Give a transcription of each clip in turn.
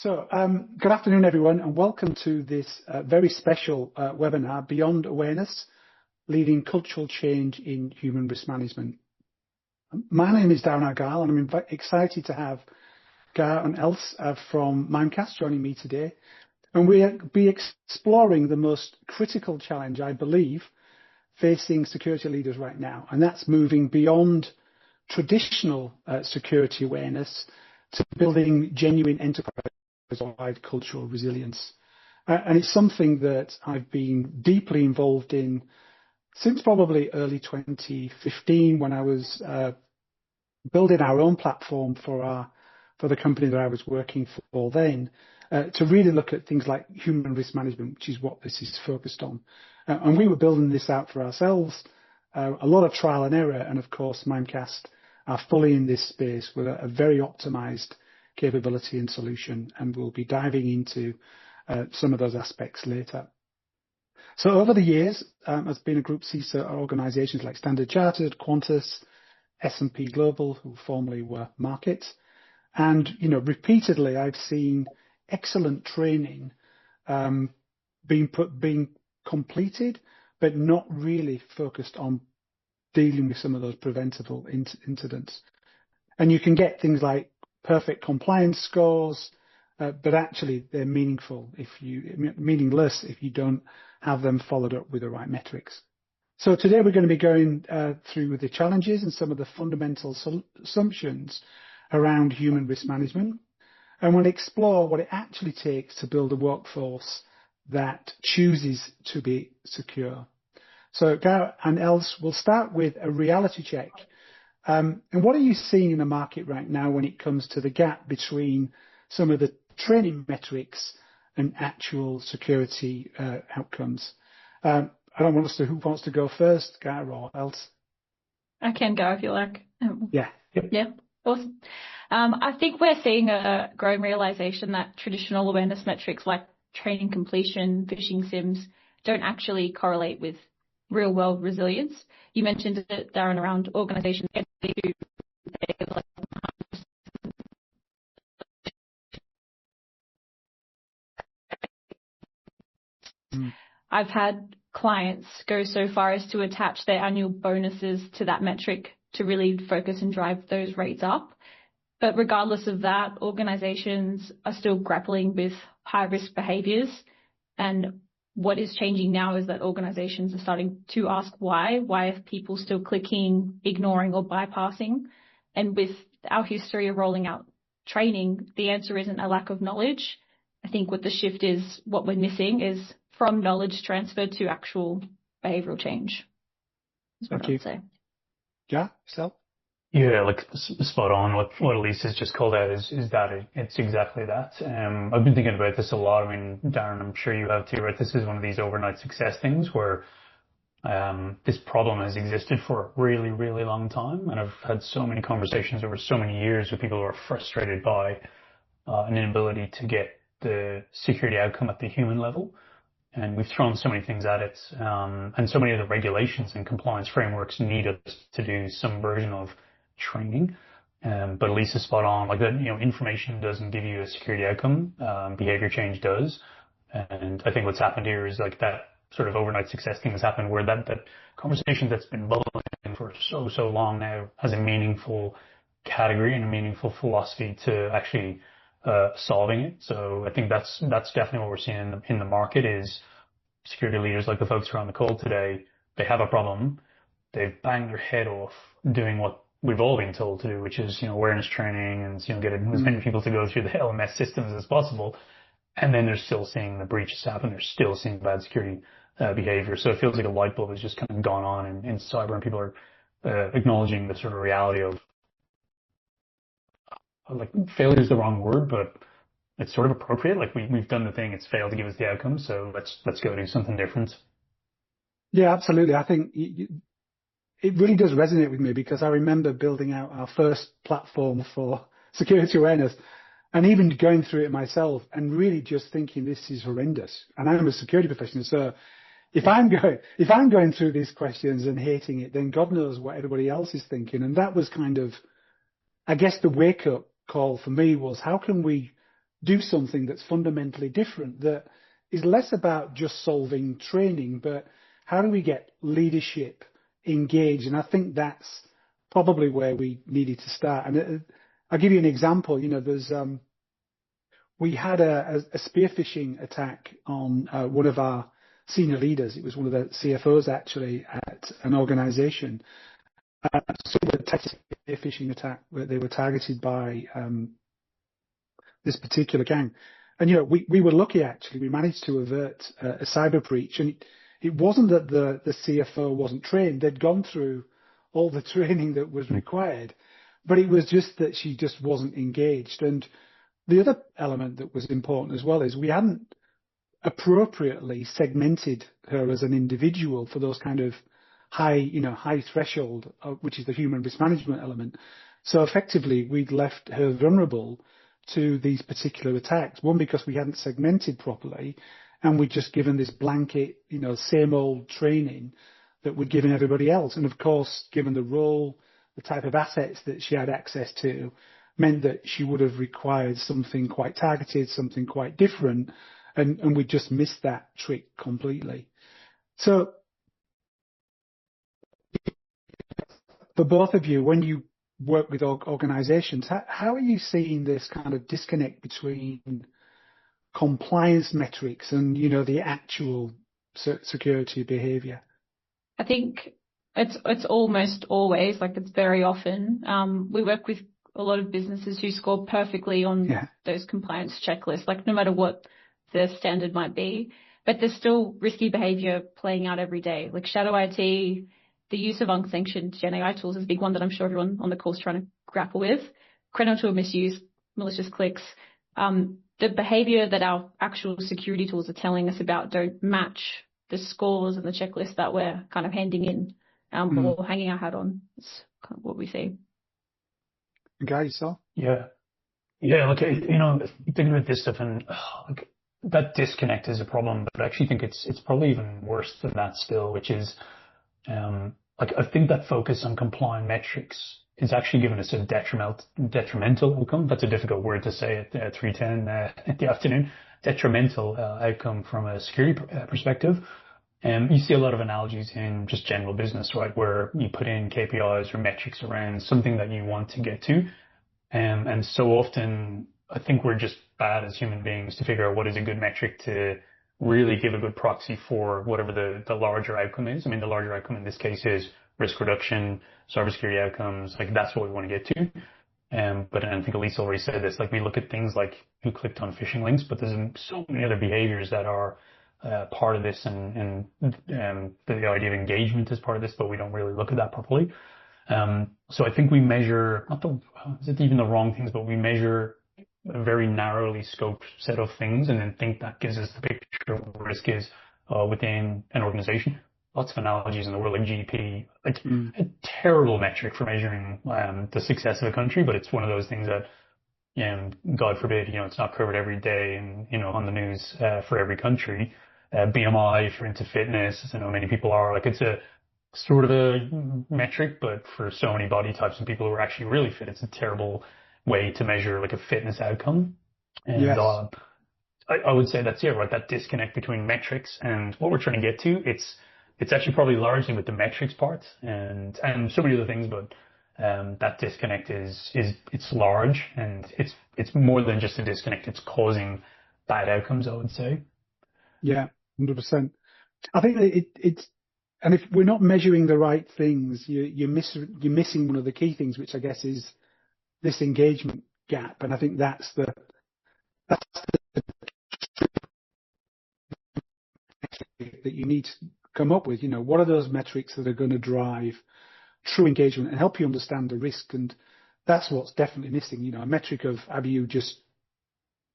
Good afternoon, everyone, and welcome to this very special webinar, Beyond Awareness, Leading Cultural Change in Human Risk Management. My name is Darren Argyle, and I'm excited to have Gar and Else from Mimecast joining me today. And we'll be exploring the most critical challenge, I believe, facing security leaders right now, and that's moving beyond traditional security awareness to building genuine enterprise-wide cultural resilience. And it's something that I've been deeply involved in since probably early 2015 when I was building our own platform for the company that I was working for then, to really look at things like human risk management, which is what this is focused on. And we were building this out for ourselves, a lot of trial and error, and of course Mimecast are fully in this space with a very optimized capability and solution, and we'll be diving into some of those aspects later. So over the years, there's been a group CISA organizations like Standard Chartered, Qantas, S&P Global, who formerly were Market, and repeatedly I've seen excellent training being completed, but not really focused on dealing with some of those preventable incidents. And you can get things like perfect compliance scores, but actually they're meaningless if you don't have them followed up with the right metrics. So today we're going to be going through the challenges and some of the fundamental assumptions around human risk management, and we'll explore what it actually takes to build a workforce that chooses to be secure. So Gar and Else, we'll start with a reality check. And what are you seeing in the market right now when it comes to the gap between some of the training metrics and actual security outcomes? I don't want us to, who wants to go first, Gar or Else? I can go if you like. Yeah. Yeah, awesome. I think we're seeing a growing realization that traditional awareness metrics like training completion, phishing sims don't actually correlate with real world resilience. You mentioned it, Darren, around organizations. I've had clients go so far as to attach their annual bonuses to that metric to really focus and drive those rates up. But regardless of that, organizations are still grappling with high risk behaviors. And what is changing now is that organizations are starting to ask why. Why are people still clicking, ignoring, or bypassing? And with our history of rolling out training, the answer isn't a lack of knowledge. I think what the shift is, what we're missing is from knowledge transfer to actual behavioral change. Is what I would say. Yeah, so? Yeah, like spot on. What Elise has just called out is that it's exactly that. I've been thinking about this a lot. I mean, Darren, I'm sure you have too, right? This is one of these overnight success things where this problem has existed for a really, really long time. And I've had so many conversations over so many years with people who are frustrated by an inability to get the security outcome at the human level. And we've thrown so many things at it. And so many of the regulations and compliance frameworks need us to do some version of training. But Lisa's spot on, like that, information doesn't give you a security outcome. Behavior change does. And I think what's happened here is like that sort of overnight success thing has happened where that conversation that's been bubbling for so long now has a meaningful category and a meaningful philosophy to actually solving it. So I think that's definitely what we're seeing in the market is security leaders like the folks who are on the call today. They have a problem. They've banged their head off doing what we've all been told to do, which is, awareness training and, get as many people to go through the LMS systems as possible. And then they're still seeing the breaches happen. They're still seeing bad security behavior. So it feels like a light bulb has just kind of gone on in cyber, and people are acknowledging the sort of reality of, like, failure is the wrong word, but it's sort of appropriate. Like we've done the thing, it's failed to give us the outcome. So let's go do something different. Yeah, absolutely. I think it really does resonate with me because I remember building out our first platform for security awareness and even going through it myself and really just thinking this is horrendous. And I'm a security professional, so if I'm going through these questions and hating it, then God knows what everybody else is thinking. And that was kind of, I guess, the wake up call for me was how can we do something that's fundamentally different, that is less about just solving training, but how do we get leadership engaged? And I think that's probably where we needed to start. And I'll give you an example. There's we had a spear phishing attack on one of our senior leaders. It was one of the CFOs actually at an organization. So the spear phishing attack where they were targeted by this particular gang. And, we were lucky actually. We managed to avert a cyber breach. And it wasn't that the CFO wasn't trained. They'd gone through all the training that was required, but it was just that she just wasn't engaged. And the other element that was important as well is we hadn't appropriately segmented her as an individual for those kind of high threshold, which is the human risk management element. So effectively, we'd left her vulnerable to these particular attacks. One, because we hadn't segmented properly, and we'd just given this blanket, same old training that we'd given everybody else. And of course, given the role, the type of assets that she had access to, meant that she would have required something quite targeted, something quite different, and we just missed that trick completely. So for both of you, when you work with organizations, how are you seeing this kind of disconnect between compliance metrics and, the actual security behavior? I think it's almost always, like it's very often, we work with a lot of businesses who score perfectly on those compliance checklists, like no matter what the standard might be, but there's still risky behavior playing out every day, like shadow IT, the use of unsanctioned Gen AI tools is a big one that I'm sure everyone on the call is trying to grapple with. Credential misuse, malicious clicks. The behavior that our actual security tools are telling us about don't match the scores and the checklist that we're kind of handing in or hanging our hat on. It's kind of what we see. Guy, yourself? Yeah. Look, thinking about this stuff and that disconnect is a problem, but I actually think it's probably even worse than that still, which is I think that focus on compliant metrics is actually giving us a detrimental outcome. That's a difficult word to say at 3:10 in the afternoon. Detrimental outcome from a security perspective. You see a lot of analogies in just general business, right, where you put in KPIs or metrics around something that you want to get to. And so often, I think we're just bad as human beings to figure out what is a good metric to really give a good proxy for whatever the larger outcome is. I mean, the larger outcome in this case is risk reduction, cybersecurity outcomes. Like that's what we want to get to. But I think Elise already said this, like we look at things like who clicked on phishing links, but there's so many other behaviors that are part of this and the idea of engagement is part of this, but we don't really look at that properly. So I think we measure, is it even the wrong things, but we measure a very narrowly scoped set of things and then think that gives us the picture of what risk is within an organization. Lots of analogies in the world, like GDP, like a terrible metric for measuring the success of a country, but it's one of those things that, God forbid, it's not covered every day and, on the news for every country. BMI, if you're into fitness, as I know many people are, like it's a sort of a metric, but for so many body types and people who are actually really fit, it's a terrible way to measure like a fitness outcome. And yes. I would say that's it, right? That disconnect between metrics and what we're trying to get to. It's actually probably largely with the metrics part and so many other things, but that disconnect it's large and it's more than just a disconnect. It's causing bad outcomes, I would say. Yeah, 100%. I think it's and if we're not measuring the right things, you're missing one of the key things, which I guess is this engagement gap. And I think that's the that you need to come up with. What are those metrics that are going to drive true engagement and help you understand the risk? And that's what's definitely missing. A metric of have you just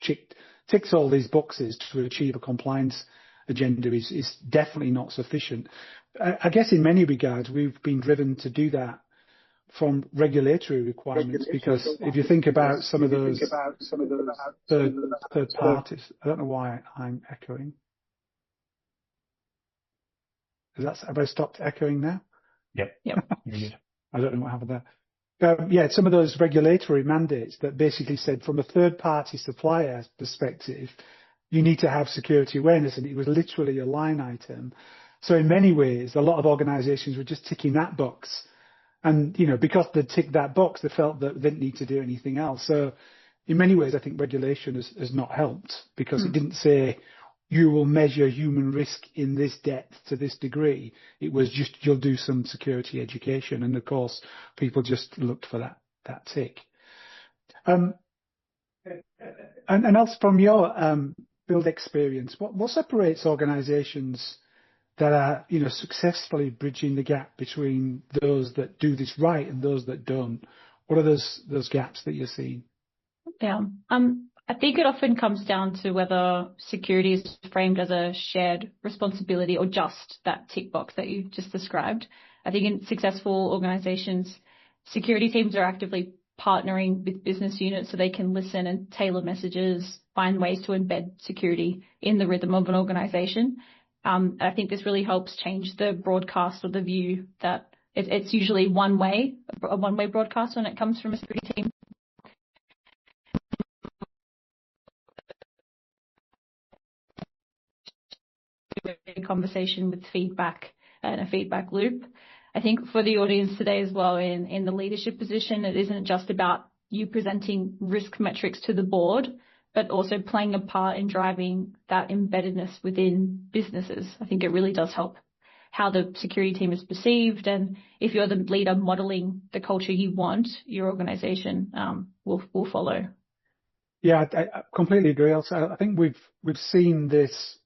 ticks all these boxes to achieve a compliance agenda is definitely not sufficient. I guess in many regards, we've been driven to do that from regulatory requirements, because if you think about some of those third parties, I don't know why I'm echoing. Have I stopped echoing now? Yep. You're I don't know what happened there. some of those regulatory mandates that basically said from a third-party supplier perspective, you need to have security awareness, and it was literally a line item. So in many ways, a lot of organizations were just ticking that box. And, because they ticked that box, they felt that they didn't need to do anything else. So in many ways, I think regulation has not helped, because it didn't say you will measure human risk in this depth to this degree. It was just you'll do some security education. And of course, people just looked for that tick. And also from your build experience, what separates organizations that are, successfully bridging the gap between those that do this right and those that don't? What are those gaps that you're seeing? Yeah. I think it often comes down to whether security is framed as a shared responsibility or just that tick box that you just described. I think in successful organizations, security teams are actively partnering with business units so they can listen and tailor messages, find ways to embed security in the rhythm of an organization. I think this really helps change the broadcast or the view that it's usually a one-way broadcast when it comes from a security team. Conversation with feedback and a feedback loop. I think for the audience today as well, in the leadership position, it isn't just about you presenting risk metrics to the board, but also playing a part in driving that embeddedness within businesses. I think it really does help how the security team is perceived, and if you're the leader modeling the culture you want, your organization will follow. Yeah, I completely agree. Also, I think we've seen this.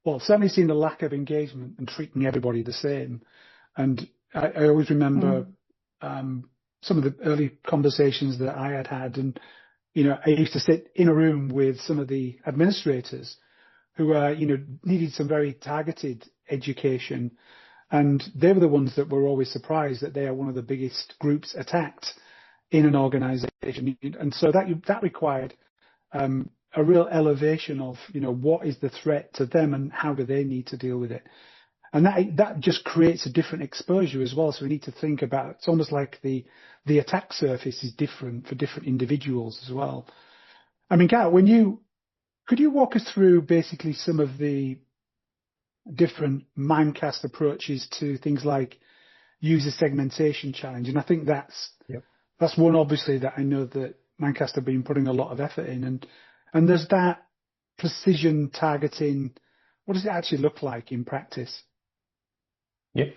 Well, certainly seen the lack of engagement and treating everybody the same. And I always remember some of the early conversations that I had. And, I used to sit in a room with some of the administrators who needed some very targeted education. And they were the ones that were always surprised that they are one of the biggest groups attacked in an organization. And so that required a real elevation of, what is the threat to them and how do they need to deal with it. And that just creates a different exposure as well. So we need to think about, it's almost like the attack surface is different for different individuals as well. I mean, Gareth, could you walk us through basically some of the different Mimecast approaches to things like user segmentation challenge? And I think that's one obviously that I know that Mimecast have been putting a lot of effort in. And there's that precision targeting. What does it actually look like in practice? Yep.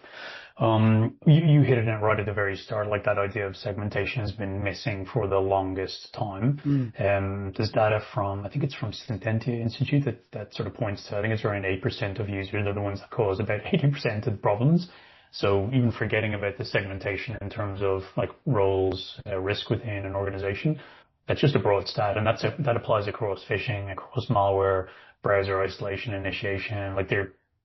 You hit it right at the very start, like that idea of segmentation has been missing for the longest time. There's data from, I think it's from Synthesia Institute that sort of points to, I think it's around 8% of users are the ones that cause about 80% of the problems. So even forgetting about the segmentation in terms of like roles, risk within an organization, that's just a broad stat, and that applies across phishing, across malware, browser isolation, initiation. Like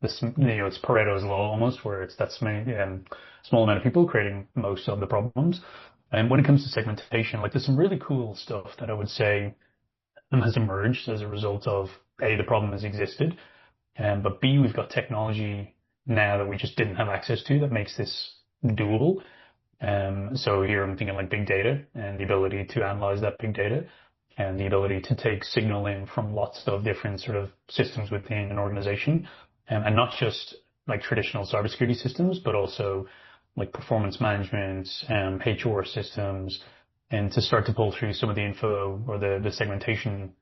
it's Pareto's law almost, where it's that small amount of people creating most of the problems. And when it comes to segmentation, like there's some really cool stuff that I would say has emerged as a result of A, the problem has existed, but B, we've got technology now that we just didn't have access to that makes this doable. So here I'm thinking like big data and the ability to analyze that big data and the ability to take signal in from lots of different sort of systems within an organization, and not just like traditional cybersecurity systems, but also like performance management, HR systems, and to start to pull through some of the info or the segmentation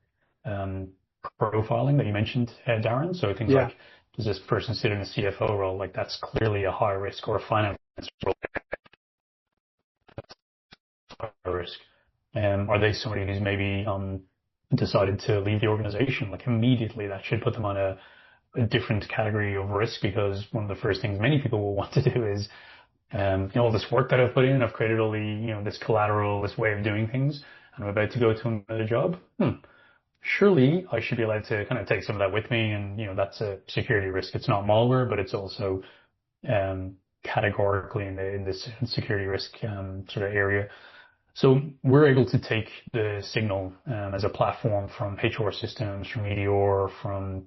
profiling that you mentioned, Darren. So things like, does this person sit in a CFO role? Like that's clearly a high risk, or a finance role. Risk. Are they somebody who's maybe decided to leave the organization? Like immediately that should put them on a different category of risk, because one of the first things many people will want to do is, all this work that I've put in, I've created all the, this collateral, this way of doing things, and I'm about to go to another job. Surely I should be allowed to kind of take some of that with me, and that's a security risk. It's not malware, but it's also categorically in this security risk sort of area. So we're able to take the signal as a platform from HR systems, from Meteor, from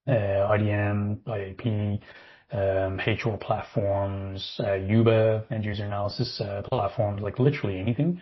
IDM, IAP, HR platforms, Yuba, end user analysis platforms, like literally anything,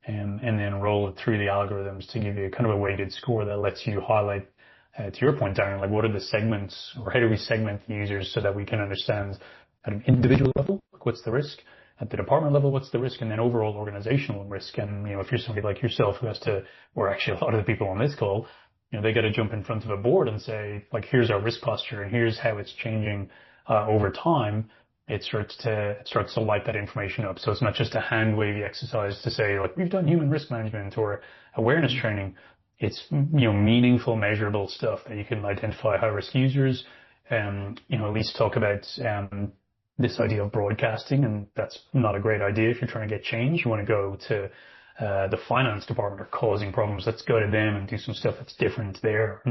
and then roll it through the algorithms to give you kind of a weighted score that lets you highlight, to your point, Darren, like what are the segments, or how do we segment the users so that we can understand at an individual level, like what's the risk, at the department level, what's the risk, and then overall organizational risk. And, if you're somebody like yourself who has to, or actually a lot of the people on this call, they got to jump in front of a board and say, like, here's our risk posture and here's how it's changing over time. It starts to light that information up. So it's not just a hand wavy exercise to say, like, we've done human risk management or awareness training. It's, meaningful, measurable stuff that you can identify high risk users, at least talk about, this idea of broadcasting, and that's not a great idea if you're trying to get change. You want to go to the finance department are causing problems. Let's go to them and do some stuff that's different there.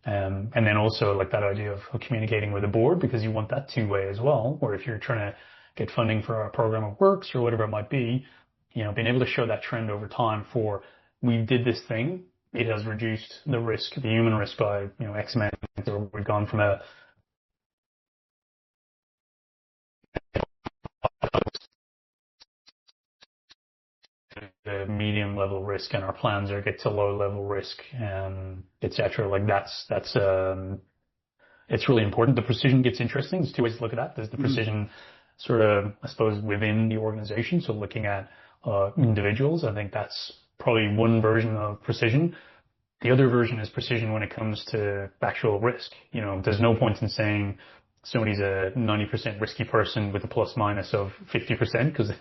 And then also like that idea of communicating with the board, because you want that two-way as well. Or if you're trying to get funding for a program of works or whatever it might be, being able to show that trend over time for, we did this thing, it has reduced the risk, the human risk by, X amount, or we've gone from a the medium level risk, and our plans are get to low level risk, etc. Like that's it's really important. The precision gets interesting. There's two ways to look at that. There's the precision sort of, I suppose, within the organization. So looking at individuals, I think that's probably one version of precision. The other version is precision when it comes to actual risk. There's no point in saying somebody's a 90% risky person with a plus minus of 50%, because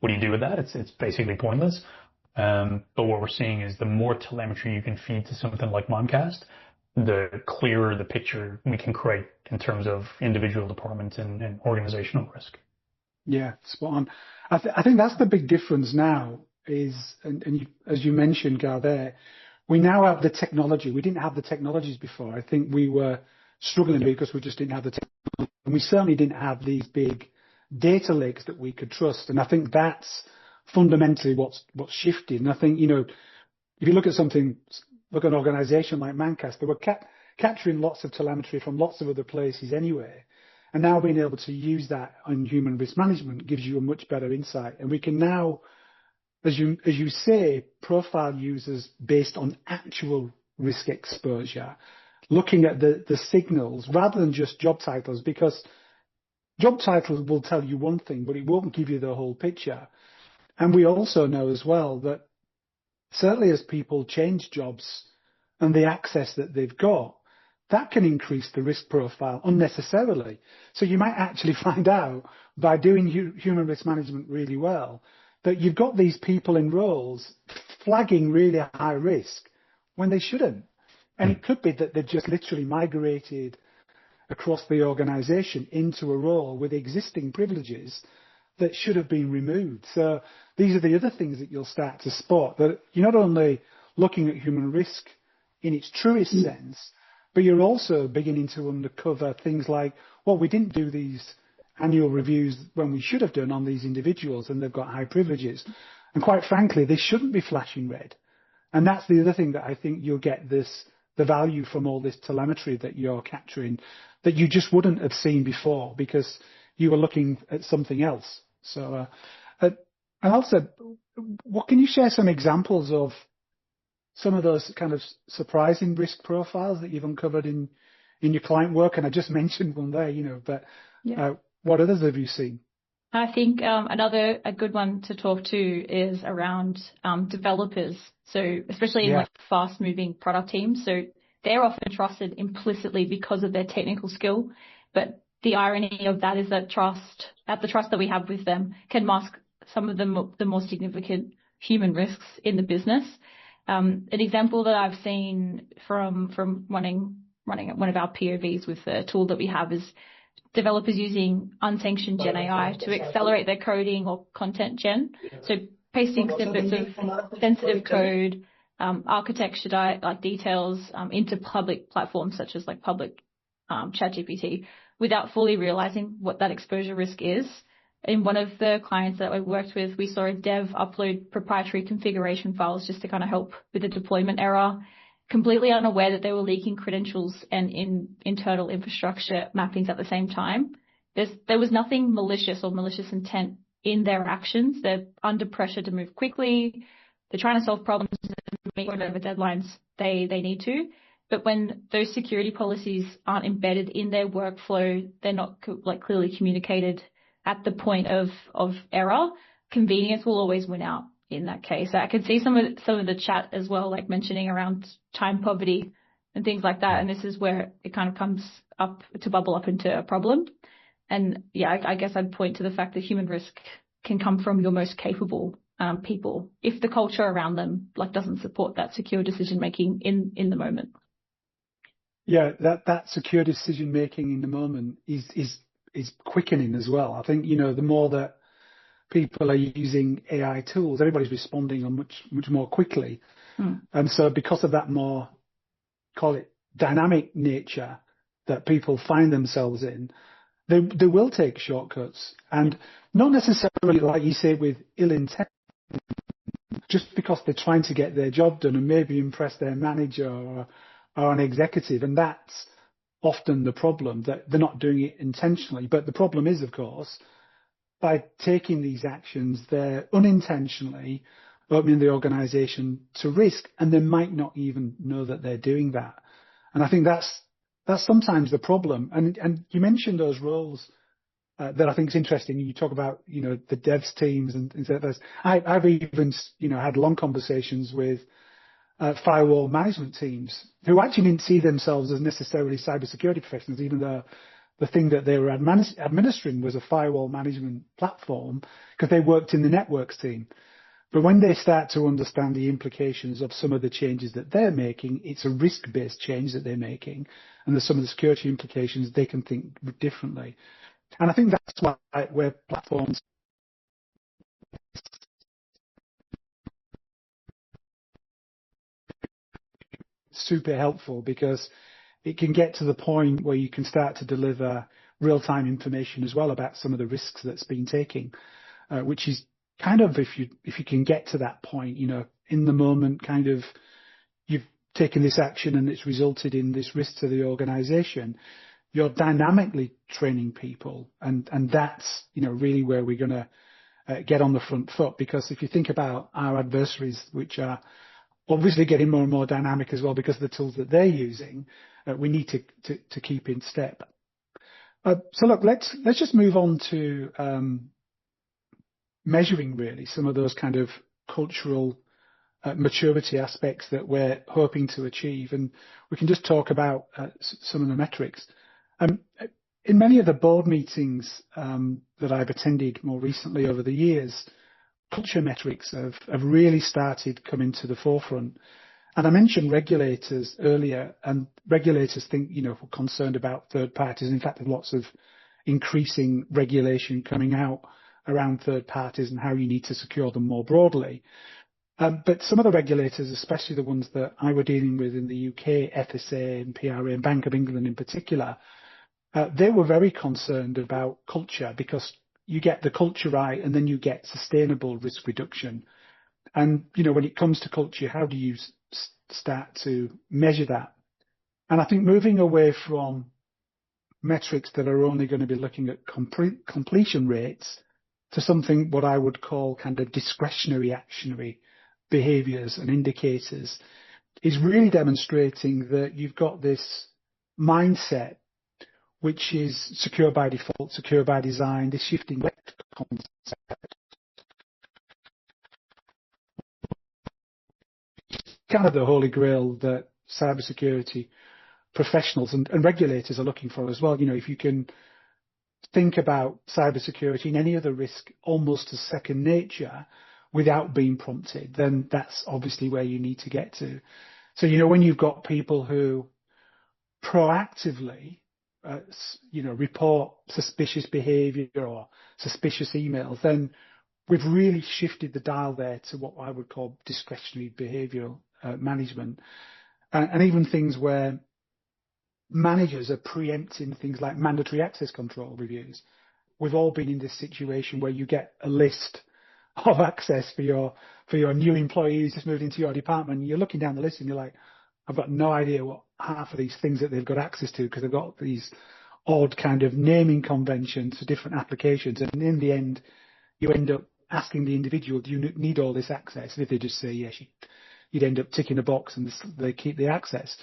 what do you do with that? It's basically pointless. But what we're seeing is the more telemetry you can feed to something like Mimecast, the clearer the picture we can create in terms of individual department and organizational risk. Yeah, spot on. I think that's the big difference now is, and as you mentioned, Gar, there, we now have the technology. We didn't have the technologies before. I think we were struggling because we just didn't have the technology. And we certainly didn't have these big data lakes that we could trust. And I think that's fundamentally what's shifted. And I think, if you look at an organization like Mimecast, they were capturing lots of telemetry from lots of other places anyway. And now being able to use that on human risk management gives you a much better insight. And we can now, as you say, profile users based on actual risk exposure, looking at the signals rather than just job titles, because job titles will tell you one thing, but it won't give you the whole picture. And we also know as well that certainly as people change jobs and the access that they've got, that can increase the risk profile unnecessarily. So you might actually find out by doing human risk management really well that you've got these people in roles flagging really high risk when they shouldn't. And it could be that they've just literally migrated across the organization into a role with existing privileges that should have been removed. So these are the other things that you'll start to spot, that you're not only looking at human risk in its truest sense, but you're also beginning to uncover things like, well, we didn't do these annual reviews when we should have done on these individuals, and they've got high privileges. And quite frankly, they shouldn't be flashing red. And that's the other thing that I think you'll get the value from all this telemetry that you're capturing that you just wouldn't have seen before because you were looking at something else. So, and also, what can you share some examples of some of those kind of surprising risk profiles that you've uncovered in your client work? And I just mentioned one there, but what others have you seen? I think a good one to talk to is around developers. So especially in like fast-moving product teams. So they're often trusted implicitly because of their technical skill. But the irony of that is that the trust that we have with them can mask some of the more significant human risks in the business. An example that I've seen from running one of our POVs with the tool that we have is developers using unsanctioned Gen AI to accelerate their coding or content gen. So pasting snippets of sensitive code, architecture details into public platforms such as like public ChatGPT without fully realizing what that exposure risk is. In one of the clients that I worked with, we saw a dev upload proprietary configuration files just to kind of help with a deployment error, completely unaware that they were leaking credentials and in internal infrastructure mappings at the same time. there was nothing malicious or malicious intent in their actions. They're under pressure to move quickly. They're trying to solve problems and meet whatever deadlines they need to. But when those security policies aren't embedded in their workflow, they're not clearly communicated at the point of error, convenience will always win out in that case. I can see some of the chat as well, like mentioning around time poverty and things like that. And this is where it kind of comes up to bubble up into a problem. And yeah, I guess I'd point to the fact that human risk can come from your most capable people if the culture around them doesn't support that secure decision making in the moment. Yeah, that secure decision making in the moment is quickening as well. I think, the more that people are using AI tools, everybody's responding on much more quickly. And so because of that more, call it dynamic nature that people find themselves in, they will take shortcuts, and not necessarily, like you say, with ill intent, just because they're trying to get their job done and maybe impress their manager or an executive. And that's often the problem, that they're not doing it intentionally. But the problem is, of course, by taking these actions, they're unintentionally opening the organization to risk, and they might not even know that they're doing that. And I think that's sometimes the problem. And you mentioned those roles that I think is interesting. You talk about, the devs teams and things like that. I've even, had long conversations with firewall management teams who actually didn't see themselves as necessarily cybersecurity professionals, even though the thing that they were administering was a firewall management platform, because they worked in the networks team. But when they start to understand the implications of some of the changes that they're making, it's a risk-based change that they're making, and there's some of the security implications, they can think differently. And I think that's why where platforms super helpful, because it can get to the point where you can start to deliver real-time information as well about some of the risks that's been taking, which is kind of, if you can get to that point, in the moment, kind of, you've taken this action and it's resulted in this risk to the organization, you're dynamically training people, and that's, really where we're going to get on the front foot. Because if you think about our adversaries, which are obviously getting more and more dynamic as well because of the tools that they're using, we need to keep in step. So look, let's just move on to measuring really some of those kind of cultural maturity aspects that we're hoping to achieve. And we can just talk about some of the metrics. In many of the board meetings that I've attended more recently over the years, culture metrics have really started coming to the forefront. And I mentioned regulators earlier, and regulators think, we're concerned about third parties. In fact, there's lots of increasing regulation coming out around third parties and how you need to secure them more broadly. But some of the regulators, especially the ones that I were dealing with in the UK, FSA and PRA and Bank of England in particular, they were very concerned about culture, because you get the culture right and then you get sustainable risk reduction. And, when it comes to culture, how do you start to measure that? And I think moving away from metrics that are only going to be looking at completion rates to something what I would call kind of discretionary actionary behaviors and indicators is really demonstrating that you've got this mindset which is secure by default, secure by design, this shifting concept, kind of the holy grail that cybersecurity professionals and regulators are looking for as well. If you can think about cybersecurity and any other risk almost as second nature without being prompted, then that's obviously where you need to get to. So, when you've got people who proactively report suspicious behavior or suspicious emails, then we've really shifted the dial there to what I would call discretionary behavioral management. And even things where managers are preempting things like mandatory access control reviews. We've all been in this situation where you get a list of access for your new employees just moved into your department. And you're looking down the list and you're like, I've got no idea what half of these things that they've got access to, because they've got these odd kind of naming conventions for different applications. And in the end, you end up asking the individual, do you need all this access? And if they just say yes, you'd end up ticking a box and they keep the access.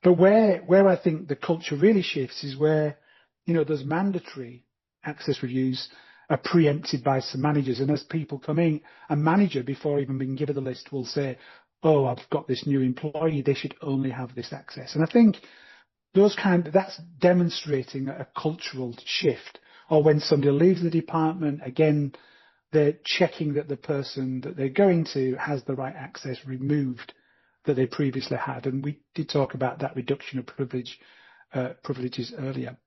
But where I think the culture really shifts is where, those mandatory access reviews are preempted by some managers. And as people come in, a manager, before even being given the list, will say, oh, I've got this new employee, they should only have this access. And I think that's demonstrating a cultural shift. Or when somebody leaves the department, again, they're checking that the person that they're going to has the right access removed that they previously had. And we did talk about that reduction of privileges earlier.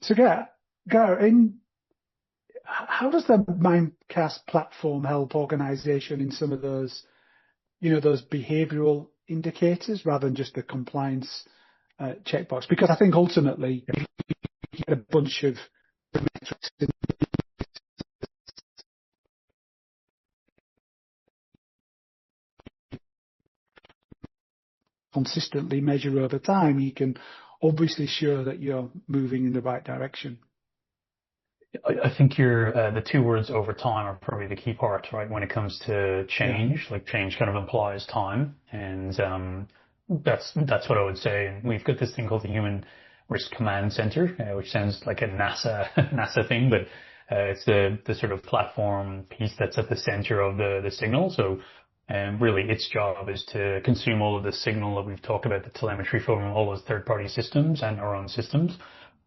So, Gar, how does the Mimecast platform help organisation in some of those, those behavioural indicators rather than just the compliance checkbox? Because I think ultimately, if you get a bunch of metrics consistently measure over time, you can obviously show that you're moving in the right direction. I think the two words over time are probably the key part, right? When it comes to change, like change kind of implies time. And that's what I would say. And we've got this thing called the Human Risk Command Center, which sounds like a NASA thing, but it's the sort of platform piece that's at the center of the signal. So really its job is to consume all of the signal that we've talked about, the telemetry from all those third-party systems and our own systems.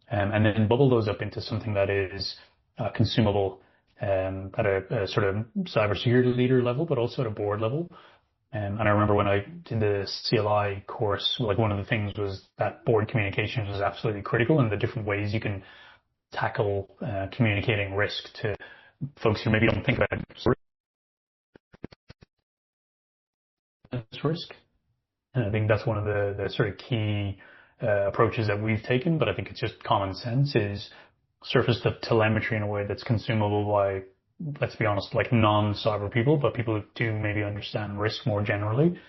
And then bubble those up into something that is consumable at a sort of cybersecurity leader level, but also at a board level. And I remember when I did the CLI course, like one of the things was that board communications was absolutely critical, and the different ways you can tackle communicating risk to folks who maybe don't think about risk. And I think that's one of the sort of key approaches that we've taken, but I think it's just common sense, is surface the telemetry in a way that's consumable by, let's be honest, like non-cyber people, but people who do maybe understand risk more generally,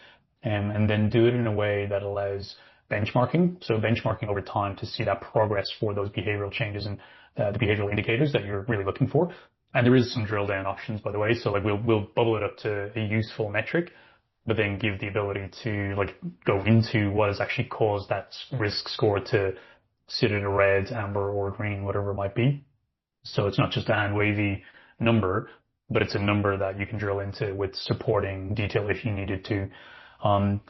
and then do it in a way that allows benchmarking. So benchmarking over time to see that progress for those behavioral changes and the behavioral indicators that you're really looking for. And there is some drill down options, by the way. So like we'll bubble it up to a useful metric, but then give the ability to like go into what has actually caused that risk score to sit at a red, amber, or green, whatever it might be. So it's not just a hand wavy number, but it's a number that you can drill into with supporting detail if you needed to.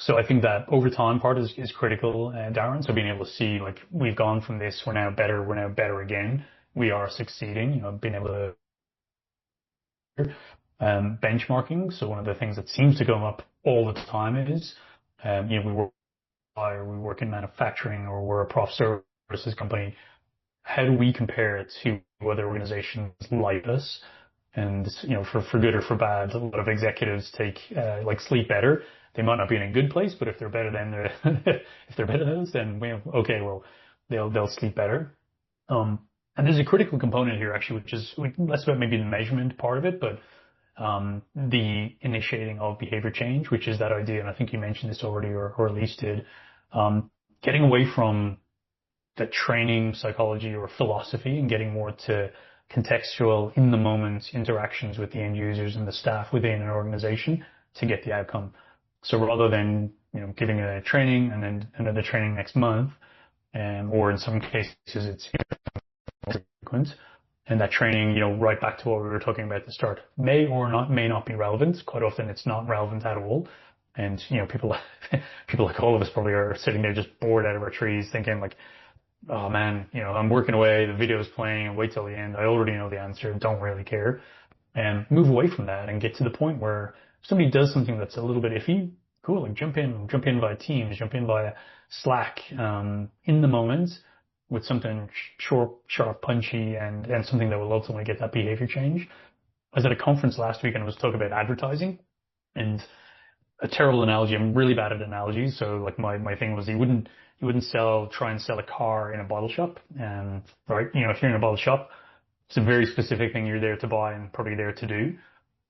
So I think that over time part is critical, Darren. So being able to see like we've gone from this, we're now better again. We are succeeding, being able to benchmarking. So one of the things that seems to come up all the time is, we work in manufacturing, or we're a prof services company. How do we compare it to other organizations like us? And, for good or for bad, a lot of executives take, Sleep Better. They might not be in a good place, but if they're better than if they're better than us, then they'll sleep better. And there's a critical component here actually, which is less about maybe the measurement part of it, but the initiating of behavior change, which is that idea, and I think you mentioned this already, or at least did, getting away from the training psychology or philosophy and getting more to contextual, in the moment interactions with the end users and the staff within an organization to get the outcome. So rather than giving a training and then another training next month, or in some cases it's frequent, and that training, right back to what we were talking about at the start, may not be relevant. Quite often it's not relevant at all. And, people like all of us probably are sitting there just bored out of our trees thinking like, oh man, I'm working away, the video's playing, and wait till the end. I already know the answer, don't really care. And move away from that and get to the point where if somebody does something that's a little bit iffy, cool, like jump in via Teams, jump in via Slack, in the moment, with something short, sharp, punchy, and something that will ultimately get that behavior change. I was at a conference last week and I was talking about advertising, and a terrible analogy. I'm really bad at analogies. So like my thing was you wouldn't try and sell a car in a bottle shop. Right? If you're in a bottle shop, it's a very specific thing you're there to buy and probably there to do.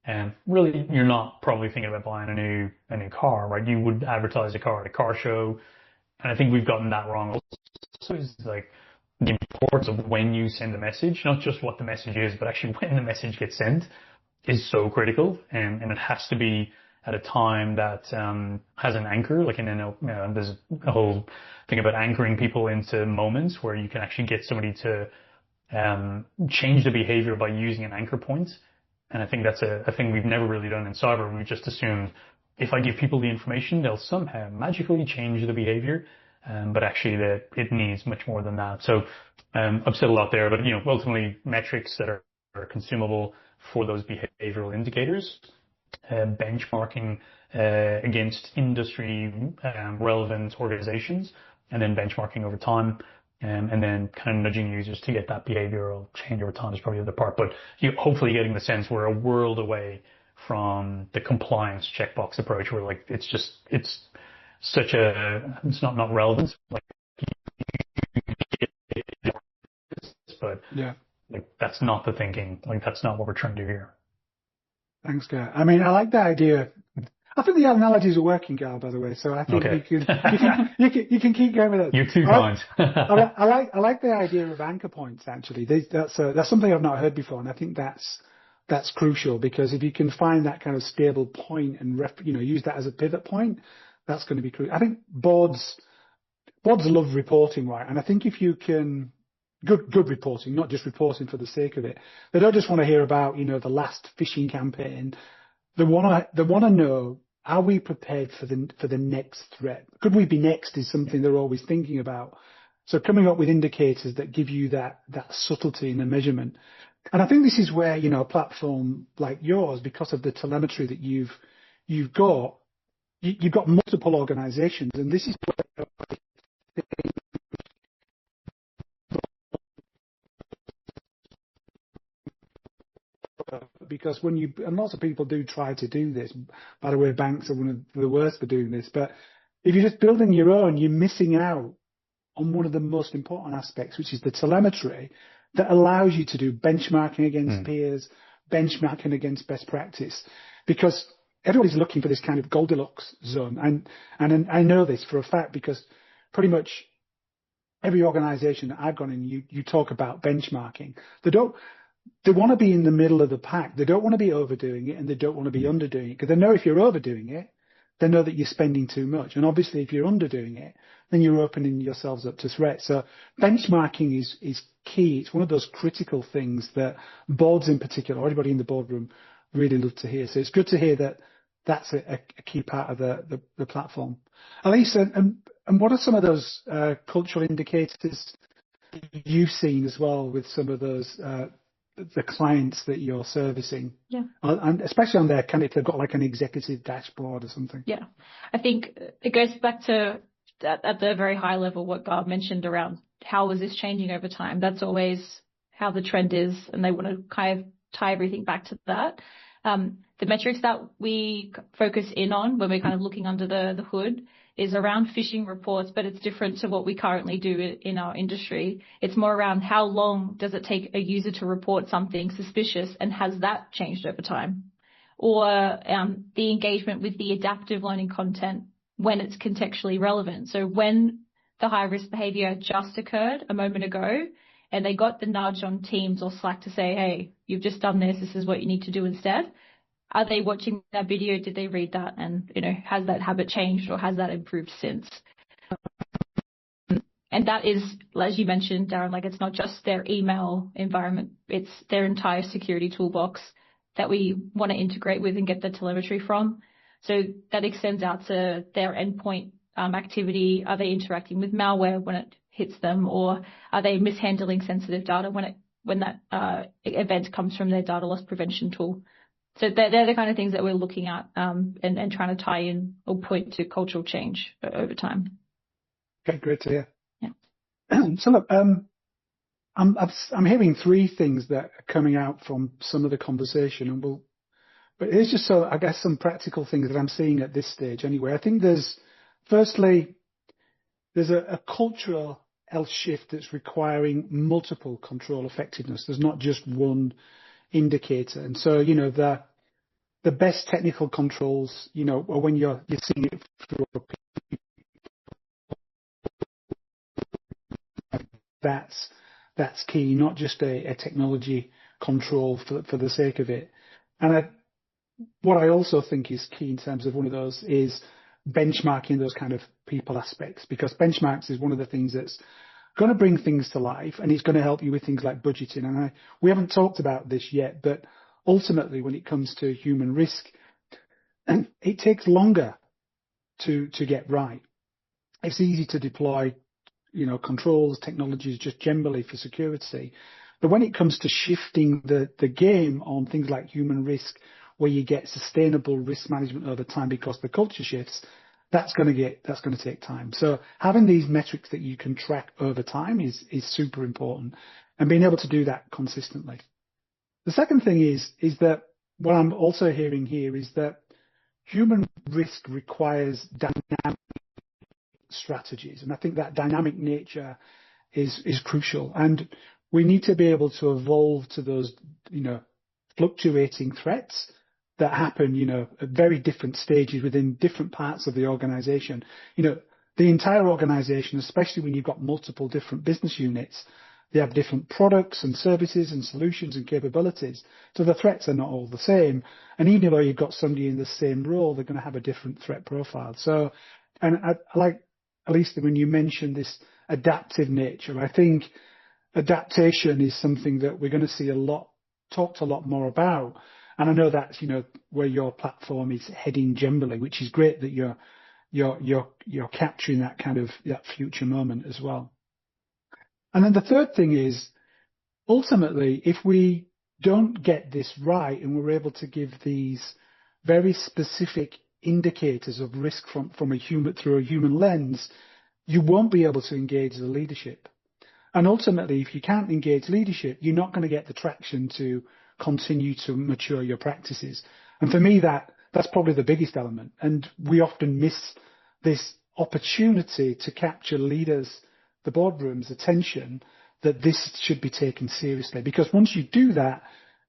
And really, you're not probably thinking about buying a new car, right? You would advertise a car at a car show. And I think we've gotten that wrong. Also, it's like the importance of when you send a message, not just what the message is, but actually when the message gets sent, is so critical. And it has to be at a time that has an anchor. Like, there's a whole thing about anchoring people into moments where you can actually get somebody to change the behavior by using an anchor point. And I think that's a thing we've never really done in cyber. We've just assumed if I give people the information, they'll somehow magically change the behavior. But actually it needs much more than that. So, I've said a lot there, but, ultimately metrics that are consumable for those behavioral indicators, benchmarking, against industry, relevant organizations, and then benchmarking over time. And then kind of nudging users to get that behavioral change over time is probably the other part. But you hopefully getting the sense we're a world away from the compliance checkbox approach where like it's not relevant. Like, but yeah, like that's not the thinking. Like that's not what we're trying to do here. Thanks, Gar. I mean, I like the idea. I think the analogies are working, Gar, by the way. So I think Okay. you can keep going with it. You're too kind. I like the idea of anchor points. Actually, that's something I've not heard before, and I think that's crucial because if you can find that kind of stable point and use that as a pivot point, that's going to be crucial. I think boards love reporting, right? And I think if you can good reporting, not just reporting for the sake of it, they don't just want to hear about the last phishing campaign. They want to know, are we prepared for the next threat? Could we be next is something they're always thinking about. So coming up with indicators that give you that subtlety in the measurement. And I think this is where, a platform like yours, because of the telemetry that you've got multiple organizations. And this is where because and lots of people do try to do this. By the way, banks are one of the worst for doing this. But if you're just building your own, you're missing out on one of the most important aspects, which is the telemetry that allows you to do benchmarking against peers, benchmarking against best practice, because everybody's looking for this kind of Goldilocks zone. And I know this for a fact because pretty much every organization that I've gone in, you talk about benchmarking. They want to be in the middle of the pack. They don't want to be overdoing it, and they don't want to be underdoing it, because they know if you're overdoing it, they know that you're spending too much. And obviously, if you're underdoing it, then you're opening yourselves up to threat. So benchmarking is key. It's one of those critical things that boards in particular, or everybody in the boardroom, really love to hear. So it's good to hear that that's a key part of the platform. Elisa, and what are some of those cultural indicators you've seen as well with some of those the clients that you're servicing? Yeah. And especially on their if they've got like an executive dashboard or something. Yeah. I think it goes back to at the very high level what Gav mentioned around how is this changing over time. That's always how the trend is, and they want to kind of tie everything back to that. The metrics that we focus in on when we're kind of looking under the hood is around phishing reports, but it's different to what we currently do in our industry. It's more around how long does it take a user to report something suspicious, and has that changed over time? Or the engagement with the adaptive learning content when it's contextually relevant. So when the high-risk behavior just occurred a moment ago, and they got the nudge on Teams or Slack to say, hey, you've just done this is what you need to do instead. Are they watching that video? Did they read that? And, has that habit changed, or has that improved since? And that is, as you mentioned, Darren, like it's not just their email environment, it's their entire security toolbox that we want to integrate with and get the telemetry from. So that extends out to their endpoint activity. Are they interacting with malware when it hits them, or are they mishandling sensitive data when that event comes from their data loss prevention tool? So they're the kind of things that we're looking at and trying to tie in or point to cultural change over time. Okay, great to hear. Yeah. So look, I'm hearing three things that are coming out from some of the conversation, but it's just I guess some practical things that I'm seeing at this stage anyway. I think there's a cultural health shift that's requiring multiple control effectiveness. There's not just one indicator. And so, the best technical controls, are when you're seeing it through that's key, not just a technology control for the sake of it. And what I also think is key in terms of one of those is benchmarking those kind of people aspects, because benchmarks is one of the things that's going to bring things to life, and it's going to help you with things like budgeting. And we haven't talked about this yet, but ultimately when it comes to human risk, it takes longer to get right. It's easy to deploy, controls, technologies just generally for security. But when it comes to shifting the game on things like human risk, where you get sustainable risk management over time because the culture shifts, that's going to take time. So having these metrics that you can track over time is super important, and being able to do that consistently. The second thing is that what I'm also hearing here is that human risk requires dynamic strategies, and I think that dynamic nature is crucial, and we need to be able to evolve to those fluctuating threats that happen at very different stages within different parts of the organization. The entire organization, especially when you've got multiple different business units, they have different products and services and solutions and capabilities, so the threats are not all the same. And even though you've got somebody in the same role, they're going to have a different threat profile. So, and I like, at least when you mentioned this adaptive nature, I think adaptation is something that we're going to see talked a lot more about. And I know that's, where your platform is heading generally, which is great that you're capturing that kind of that future moment as well. And then the third thing is, ultimately, if we don't get this right and we're able to give these very specific indicators of risk from through a human lens, you won't be able to engage the leadership. And ultimately, if you can't engage leadership, you're not going to get the traction to continue to mature your practices. And for me, that's probably the biggest element. And we often miss this opportunity to capture leaders, the boardroom's attention, that this should be taken seriously. Because once you do that,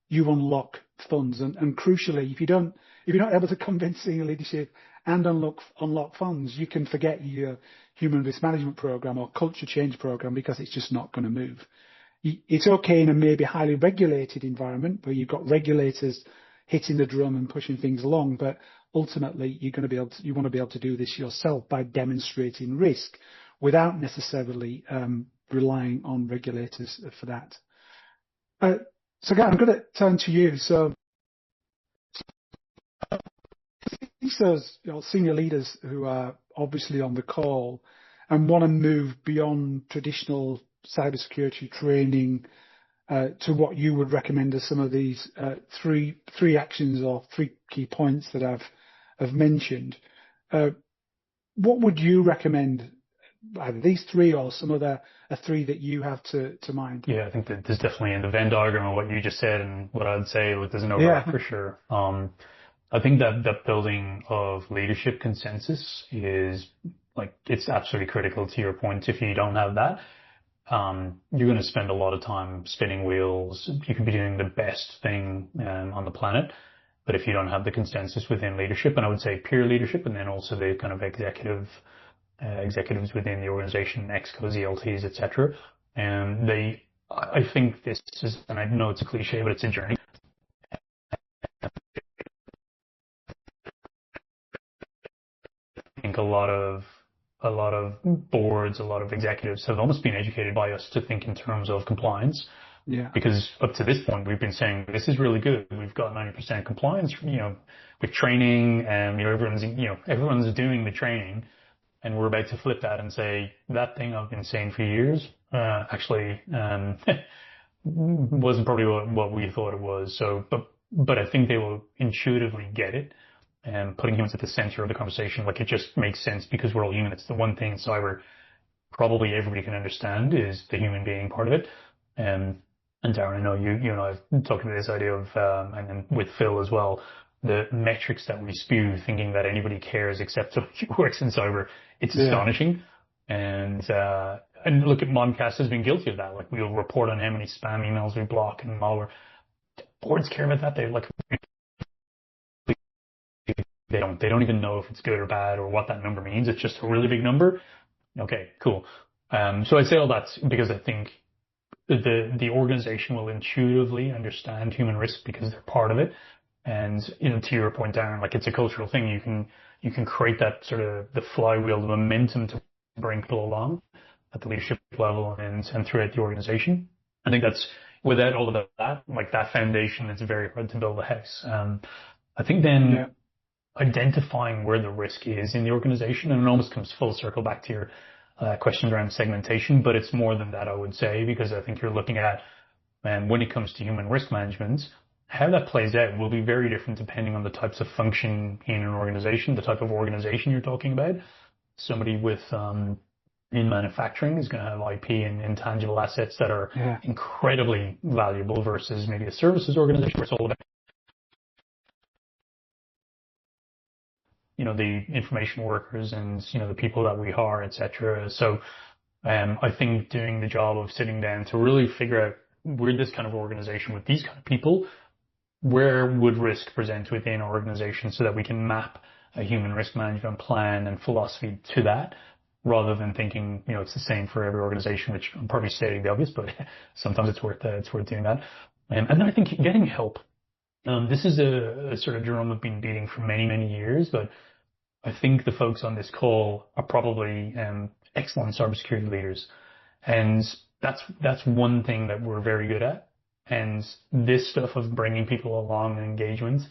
you unlock funds. And crucially, if you're not able to convince senior leadership and unlock funds, you can forget your human risk management program or culture change program, because it's just not going to move. It's okay in a maybe highly regulated environment where you've got regulators hitting the drum and pushing things along, but ultimately you want to be able to do this yourself by demonstrating risk without necessarily relying on regulators for that. So again, I'm going to turn to you. So those senior leaders who are obviously on the call and want to move beyond traditional cybersecurity training to what you would recommend as some of these three actions or three key points that I've mentioned. What would you recommend, either these three or some other three that you have to mind? Yeah, I think that there's definitely in the Venn diagram of what you just said and what I'd say, there's an overlap for sure. I think that building of leadership consensus is it's absolutely critical to your point. If you don't have that, you're going to spend a lot of time spinning wheels. You could be doing the best thing on the planet, but if you don't have the consensus within leadership, and I would say peer leadership, and then also the kind of executives within the organization, ExCos, ELTs, etc. And I think this is, and I know it's a cliche, but it's a journey. I think a lot of boards, a lot of executives have almost been educated by us to think in terms of compliance. Yeah. Because up to this point, we've been saying this is really good. We've got 90% compliance, with training, and everyone's doing the training, and we're about to flip that and say that thing I've been saying for years actually wasn't probably what we thought it was. So, but I think they will intuitively get it. And putting humans at the center of the conversation, it just makes sense because we're all human. It's the one thing in cyber probably everybody can understand is the human being part of it. And Darren, I know you and I have talked about this idea of, and then with Phil as well, the metrics that we spew, thinking that anybody cares except somebody who works in cyber. It's astonishing. And look at Moncast has been guilty of that. We'll report on how many spam emails we block and malware. Boards care about that. They don't even know if it's good or bad or what that number means. It's just a really big number. Okay, cool. So I say all that because I think the organization will intuitively understand human risk because they're part of it. And, to your point, Darren, like it's a cultural thing. You can create that sort of the flywheel, the momentum to bring people along at the leadership level and throughout the organization. I think that's without all of that, like that foundation, it's very hard to build a house. I think then identifying where the risk is in the organization, and it almost comes full circle back to your questions around segmentation, but it's more than that, I would say, because I think you're looking at, when it comes to human risk management, how that plays out will be very different depending on the types of function in an organization, the type of organization you're talking about. Somebody with in manufacturing is going to have IP and intangible assets that are incredibly valuable versus maybe a services organization where it's all about the information workers and the people that we hire, etc. So I think doing the job of sitting down to really figure out, we're this kind of organization with these kind of people, where would risk present within our organization so that we can map a human risk management plan and philosophy to that, rather than thinking, it's the same for every organization, which I'm probably stating the obvious, but sometimes it's worth doing that. And then I think getting help. This is a sort of drum I've been beating for many, many years, but I think the folks on this call are probably excellent cybersecurity leaders. And that's one thing that we're very good at. And this stuff of bringing people along in engagements,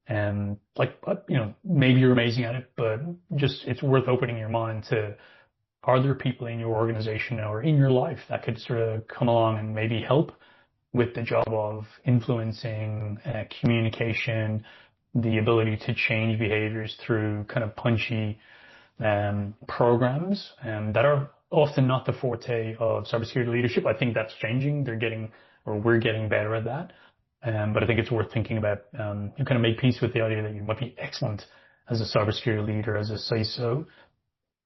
maybe you're amazing at it, but just it's worth opening your mind to, are there people in your organization or in your life that could sort of come along and maybe help with the job of influencing communication, the ability to change behaviors through kind of punchy programs that are often not the forte of cybersecurity leadership. I think that's changing. We're getting better at that. But I think it's worth thinking about. You kind of make peace with the idea that you might be excellent as a cybersecurity leader, as a CISO,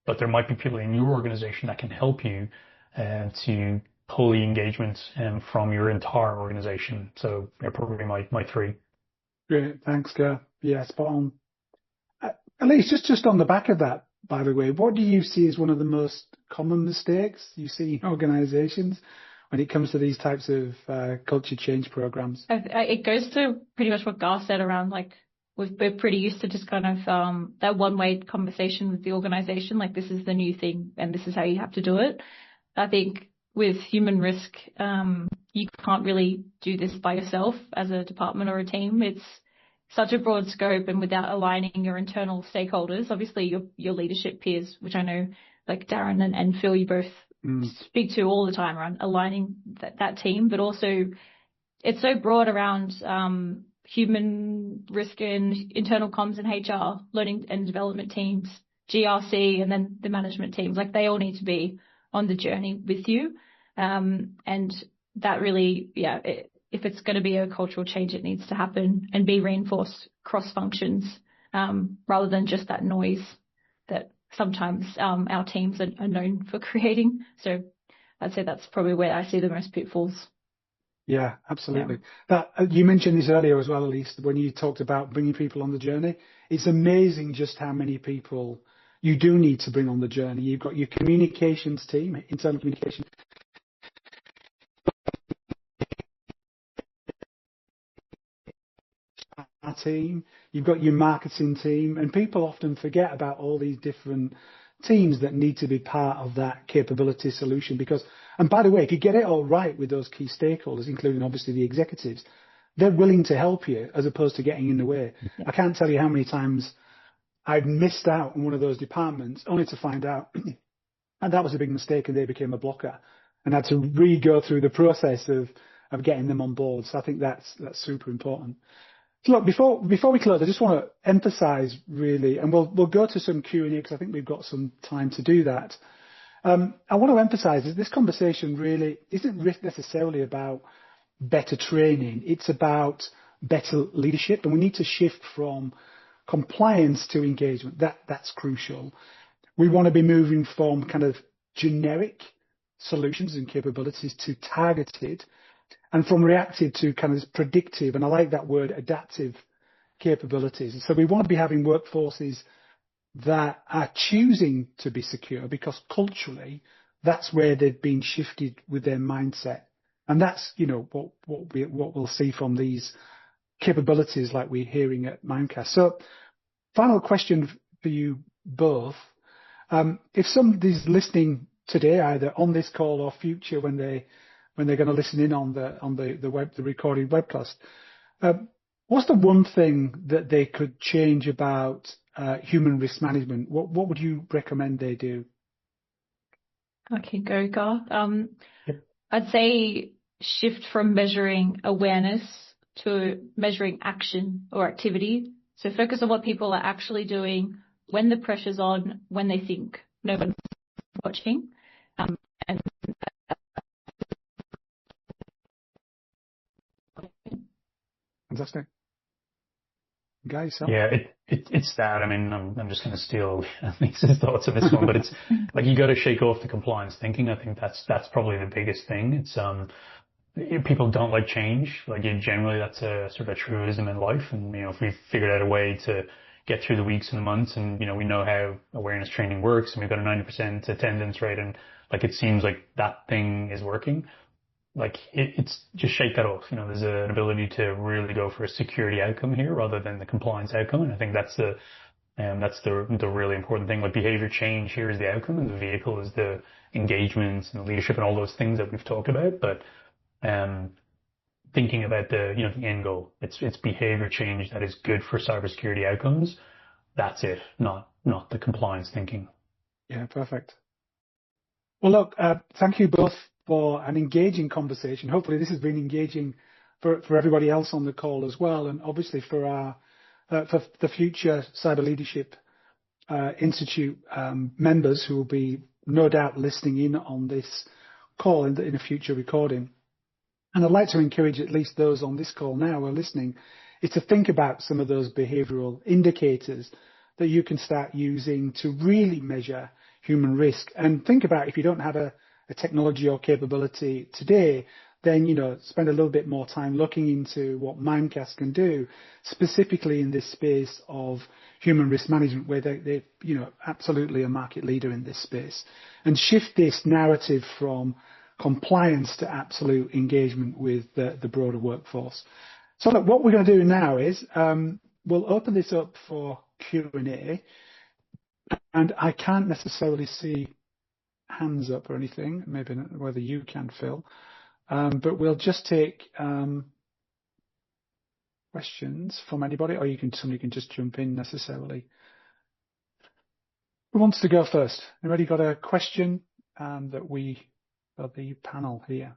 but there might be people in your organization that can help you to pull the engagement from your entire organization. So probably my three. Great, thanks, Gar. Yeah, spot on. At least just on the back of that, by the way, what do you see as one of the most common mistakes you see in organizations when it comes to these types of culture change programs? It goes to pretty much what Gar said around, like, we're pretty used to just kind of that one-way conversation with the organization, like this is the new thing and this is how you have to do it. I think with human risk, you can't really do this by yourself as a department or a team. It's such a broad scope, and without aligning your internal stakeholders, obviously your leadership peers, which I know like Darren and Phil, you both speak to all the time around aligning that team, but also it's so broad around human risk and internal comms and HR, learning and development teams, GRC, and then the management teams. Like they all need to be on the journey with you. And that really, if it's going to be a cultural change, it needs to happen and be reinforced cross functions, rather than just that noise that sometimes our teams are known for creating. So I'd say that's probably where I see the most pitfalls. Yeah, absolutely. That you mentioned this earlier as well, Elise, when you talked about bringing people on the journey. It's amazing just how many people you do need to bring on the journey. You've got your communications team, internal communication team, you've got your marketing team, and people often forget about all these different teams that need to be part of that capability solution. Because, and by the way, if you get it all right with those key stakeholders, including obviously the executives, they're willing to help you as opposed to getting in the way. I can't tell you how many times I've missed out on one of those departments only to find out and that was a big mistake and they became a blocker and had to re-go through the process of getting them on board. So I think that's super important. So look, before we close, I just want to emphasize really, and we'll go to some Q&A because I think we've got some time to do that. I want to emphasize that this conversation really isn't necessarily about better training. It's about better leadership, and we need to shift from compliance to engagement. That's crucial. We want to be moving from kind of generic solutions and capabilities to targeted, and from reactive to kind of predictive, and I like that word, adaptive capabilities. So we want to be having workforces that are choosing to be secure because culturally that's where they've been shifted with their mindset. And that's, what we'll see from these capabilities like we're hearing at Mimecast. So final question for you both. If somebody's listening today, either on this call or future when they're going to listen in on the recorded webcast, what's the one thing that they could change about human risk management? What would you recommend they do? Okay, go, Garth. Yep. I'd say shift from measuring awareness to measuring action or activity. So focus on what people are actually doing when the pressure's on, when they think no one's watching. And Fantastic. Guys, so. Yeah, it's that. I mean, I'm just going to steal Lisa's thoughts on this one, but it's like you got to shake off the compliance thinking. I think that's probably the biggest thing. It's people don't like change. Like generally, that's a sort of truism in life. And if we've figured out a way to get through the weeks and the months, and we know how awareness training works, and we've got a 90% attendance rate, and like it seems like that thing is working. Like it's just shake that off. There's an ability to really go for a security outcome here rather than the compliance outcome. And I think that's the really important thing. Like behavior change here is the outcome, and the vehicle is the engagement and the leadership and all those things that we've talked about. But thinking about the end goal, it's behavior change that is good for cybersecurity outcomes. That's it, not the compliance thinking. Yeah, perfect. Well, look, thank you both for an engaging conversation. Hopefully this has been engaging for everybody else on the call as well, and obviously for our for the future Cyber Leadership Institute members who will be no doubt listening in on this call in a future recording. And I'd like to encourage at least those on this call now who are listening is to think about some of those behavioral indicators that you can start using to really measure human risk. And think about, if you don't have a technology or capability today, then, spend a little bit more time looking into what Mimecast can do, specifically in this space of human risk management, where they're absolutely a market leader in this space, and shift this narrative from compliance to absolute engagement with the broader workforce. So look, what we're going to do now is we'll open this up for Q&A, and I can't necessarily see hands up or anything, maybe not whether you can, Phil, but we'll just take questions from anybody, or somebody can just jump in necessarily. Who wants to go first? Anybody got a question for the panel here?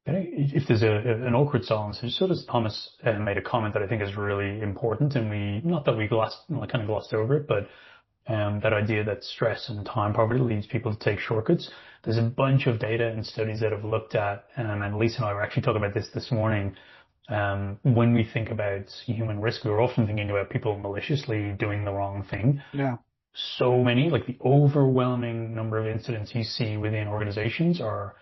If there's an awkward silence, so does Thomas made a comment that I think is really important, and we glossed over it, but that idea that stress and time poverty leads people to take shortcuts. There's a bunch of data and studies that have looked at, and Lisa and I were actually talking about this morning. When we think about human risk, we're often thinking about people maliciously doing the wrong thing. Yeah. So many, like the overwhelming number of incidents you see within organizations are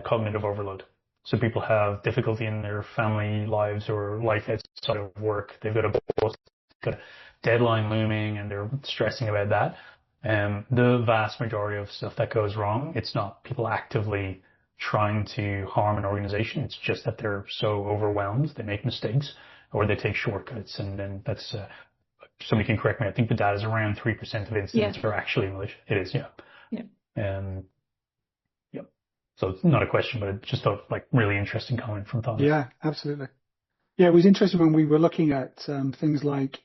cognitive overload. So people have difficulty in their family lives or life outside of work. They've got a boss, got a deadline looming, and they're stressing about that. The vast majority of stuff that goes wrong, it's not people actively trying to harm an organization. It's just that they're so overwhelmed, they make mistakes or they take shortcuts. And then that's, somebody can correct me, I think the data is around 3% of incidents are actually malicious. It is, yeah. Yeah. Yep. So it's not a question, but it just a really interesting comment from Thomas. Yeah, absolutely. Yeah, it was interesting when we were looking at things like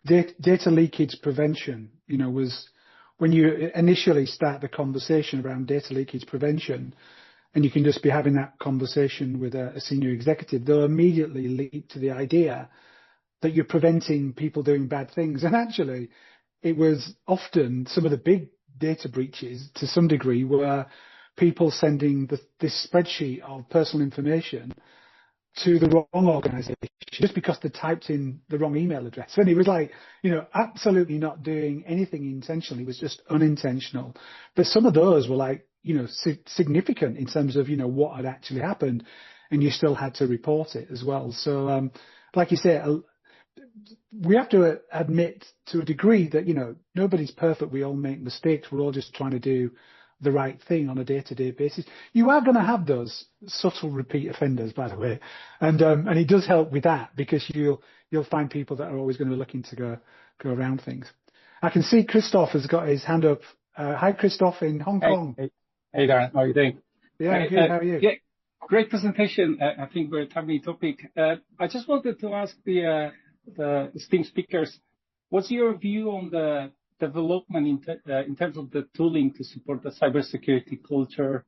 data leakage prevention, was when you initially start the conversation around data leakage prevention, and you can just be having that conversation with a senior executive, they'll immediately leap to the idea that you're preventing people doing bad things. And actually, it was often some of the big data breaches to some degree were people sending this spreadsheet of personal information to the wrong organization just because they typed in the wrong email address. And it was absolutely not doing anything intentionally, it was just unintentional. But some of those were significant in terms of, what had actually happened, and you still had to report it as well. So, like you say, we have to admit to a degree that, nobody's perfect. We all make mistakes. We're all just trying to do the right thing on a day-to-day basis. You are going to have those subtle repeat offenders, by the way. And it does help with that, because you'll find people that are always going to be looking to go around things. I can see Christoph has got his hand up. Hi, Christoph in Hong Kong. Hey, Darren. How are you doing? Yeah, good. How are you? Yeah, great presentation. I think we're timely topic. I just wanted to ask the esteemed speakers, what's your view on the development in terms of the tooling to support the cybersecurity culture,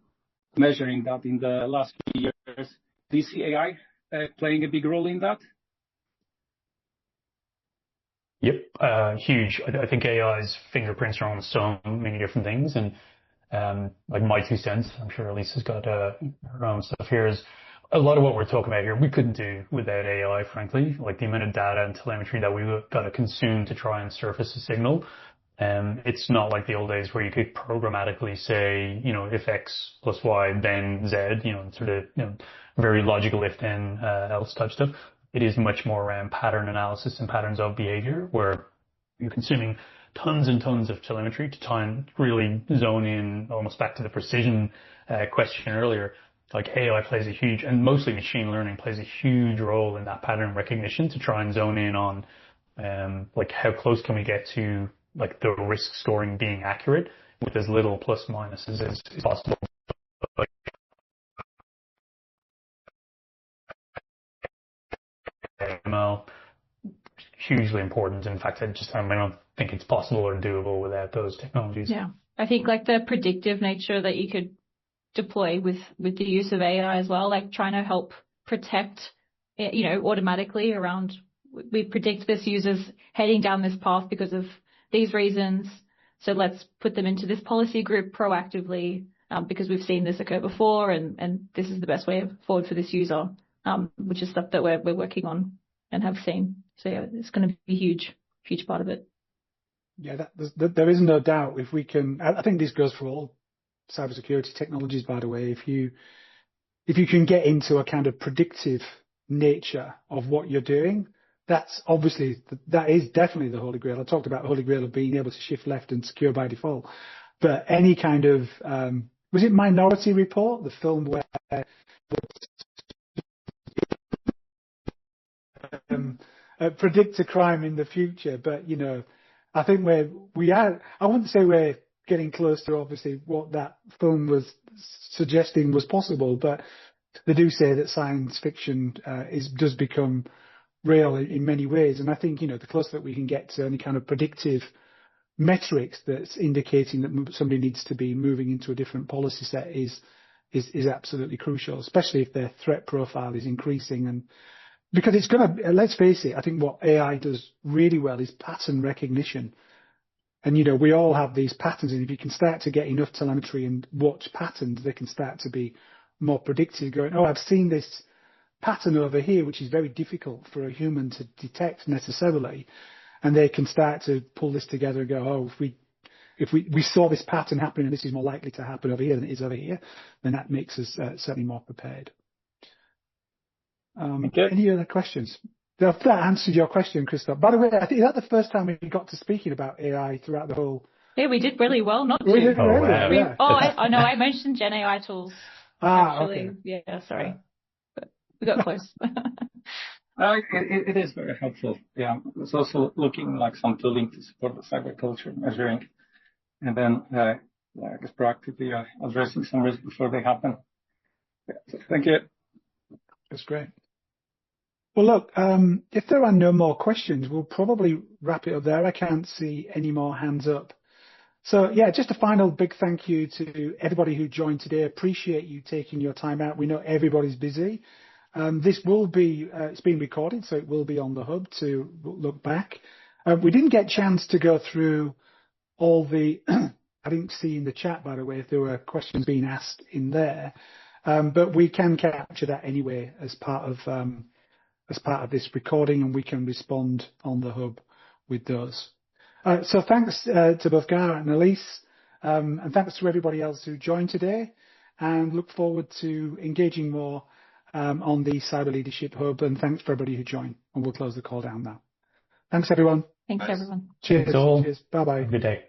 measuring that in the last few years? Do you see AI playing a big role in that? Yep, huge. I think AI's fingerprints are on so many different things, and like my 2 cents, I'm sure Elisa's got her own stuff here, is a lot of what we're talking about here we couldn't do without AI, frankly. Like the amount of data and telemetry that we've got to consume to try and surface a signal. It's not like the old days where you could programmatically say, if X plus Y, then Z, sort of, very logical if then else type stuff. It is much more around pattern analysis and patterns of behavior, where you're consuming tons and tons of telemetry to try and really zone in, almost back to the precision question earlier. Like AI plays a huge, and mostly machine learning plays a huge role in that pattern recognition to try and zone in on like how close can we get to like the risk scoring being accurate with as little plus minuses as possible. ML, hugely important. In fact, I don't think it's possible or doable without those technologies. Yeah, I think like the predictive nature that you could deploy with the use of AI as well, like trying to help protect, automatically around, we predict this user's heading down this path because of these reasons. So let's put them into this policy group proactively because we've seen this occur before, and this is the best way forward for this user, which is stuff that we're working on and have seen. So yeah, it's going to be a huge part of it. Yeah, there is no doubt. If we can, I think this goes for all cybersecurity technologies, by the way. If you can get into a kind of predictive nature of what you're doing, that is definitely the Holy Grail. I talked about the Holy Grail of being able to shift left and secure by default. But any kind of, was it Minority Report, the film where predict a crime in the future? But, I think I wouldn't say we're getting close to obviously what that film was suggesting was possible, but they do say that science fiction does become real in many ways. And I think, the closer that we can get to any kind of predictive metrics that's indicating that somebody needs to be moving into a different policy set is absolutely crucial, especially if their threat profile is increasing. And because it's going to, let's face it, I think what AI does really well is pattern recognition. And, we all have these patterns, and if you can start to get enough telemetry and watch patterns, they can start to be more predictive, going, oh, I've seen this pattern over here, which is very difficult for a human to detect necessarily. And they can start to pull this together and go, oh, if we saw this pattern happening, and this is more likely to happen over here than it is over here, then that makes us certainly more prepared. Any other questions? If that answered your question, Christoph. By the way, I think that's the first time we got to speaking about AI throughout the whole. Yeah, we did really well not to. We did really well, yeah. I know, I mentioned Gen AI tools. Actually. Okay. Yeah, sorry. But we got close. It is very helpful. Yeah, it's also looking like some tooling to support the cyber culture measuring, and then I guess proactively addressing some risks before they happen. Yeah, so thank you. That's great. Well, look, if there are no more questions, we'll probably wrap it up there. I can't see any more hands up. So, yeah, just a final big thank you to everybody who joined today. Appreciate you taking your time out. We know everybody's busy. This will be, it's been recorded, so it will be on the hub to look back. We didn't get a chance to go through all the, I didn't see in the chat, by the way, if there were questions being asked in there. But we can capture that anyway as part of this recording, and we can respond on the hub with those. So thanks to both Gareth and Elise, and thanks to everybody else who joined today, and look forward to engaging more on the Cyber Leadership Hub, and thanks for everybody who joined, and we'll close the call down now. Thanks, everyone. Thanks, Nice. everyone. Cheers. Thanks all. Cheers. Bye-bye. Have a good day.